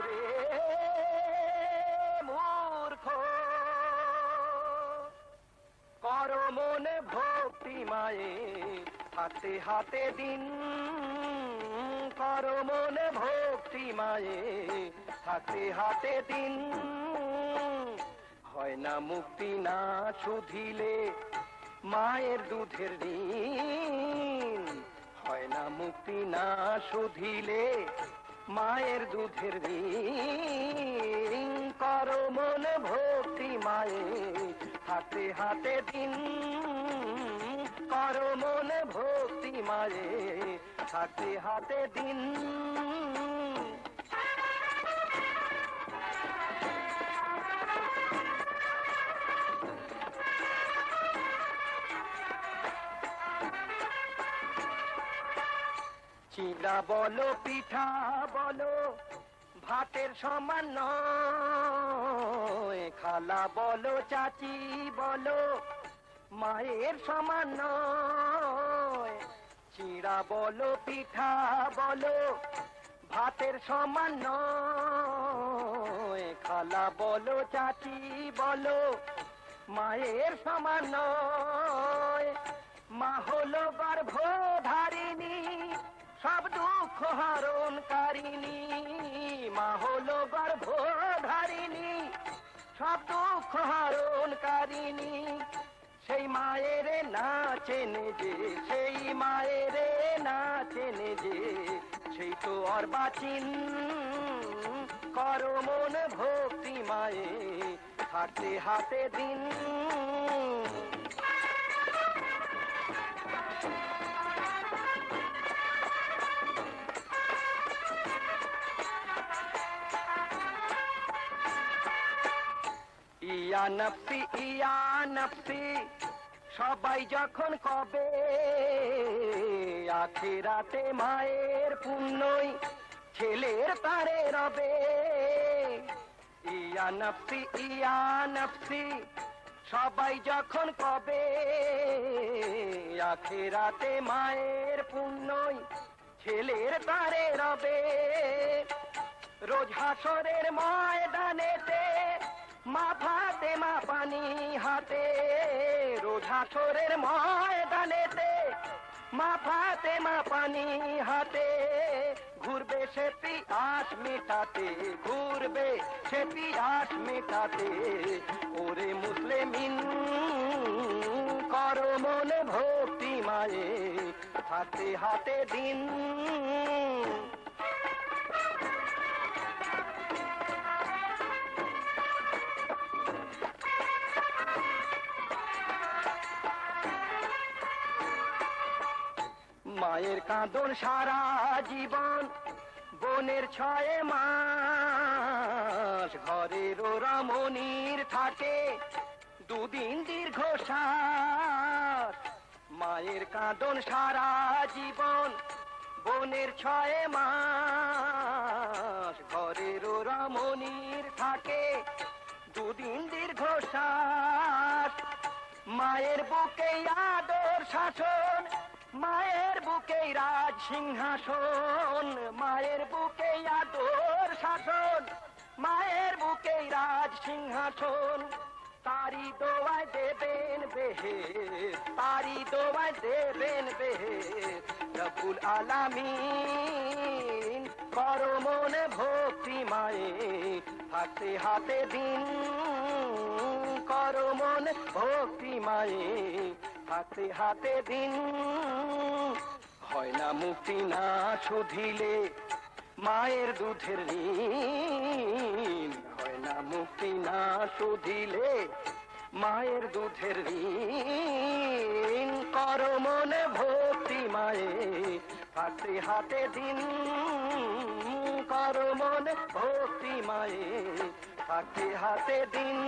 ওরে মূর্খ কর মনে ভক্তি মায়ে হাতে হাতে দিন কর মনে ভক্তি মায়ে হাতে হাতে দিন হয় না মুক্তি না শুধিলে মায়ের দুধের ঋণ হয় না মুক্তি না শুধিলে মায়ের দুধের ঋণ কর মনে ভক্তি মায়ে হাতে হাতে দিন কর মনে ভক্তি মায়ে হাতে হাতে দিন চিড়া বলো পিঠা বলো ভাতের সমান নয় খালা বলো চাচি বলো মায়ের সমান নয় চিড়া বলো পিঠা বলো ভাতের সমান নয় খালা বলো চাচি বলো মায়ের সমান নয় মা হলো গর্ভধারিণী সব দুঃখ হরণকারিণী মা হলো গর্ভধারিণী সব দুঃখ হরণকারিণী সেই মায়ের না চেনে যে সেই মায়ের না চেনে যে সেই তো আর বাচিন কর মন ভক্তি মায়ে হাতে হাতে দিন ইয়া নফসি সবাই যখন কবে আখিরাতে মায়ের পুণ্যই ছেলের তারে রবে ইয়া নফসি সবাই যখন কবে আখিরাতে মায়ের পুণ্যই ছেলের তারে রবে রোজ হাসরের ময়দানেতে মা ভাতে মা পানি হাতে রোজ হাসরের ময়দানেতে মা ভাতে মা পানি হাতে ঘুরবে সে পিয়াস মেটাতে ঘুরবে সে পিয়াস মেটাতে ওরে মুসলিমিন কর মনে ভক্তি মায়ে হাতে হাতে দিন মায়ের কাঁদন সারা জীবন বোনের 6 মাস ঘরের রমণীর থাকে দুদিন দীর্ঘশ্বাস মায়ের কাঁদন সারা জীবন বোনের 6 মাস ঘরের রমণীর থাকে দুদিন দীর্ঘশ্বাস মায়ের বুকে আদর শাসন মায়ের বুকে রাজ সিংহাসন মায়ের বুকে আদর শাসন মায়ের বুকে রাজ সিংহাসন তারি দোয়ায় দেবেন বেহেশত তারি দোয়ায় দেবেন বেহেশত রব্বুল আলামিন কর মনে ভক্তি মায়ে হাতে হাতে দিন কর মনে ভক্তি মায়ে হাতে হাতে দিন হয় না মুক্তি না শুধিলে মায়ের দুধের ঋণ হয় না মুক্তি না শুধিলে মায়ের দুধের ঋণ কর মনে ভক্তি মায়ে হাতে হাতে দিন কর মনে ভক্তি মায়ে হাতে হাতে দিন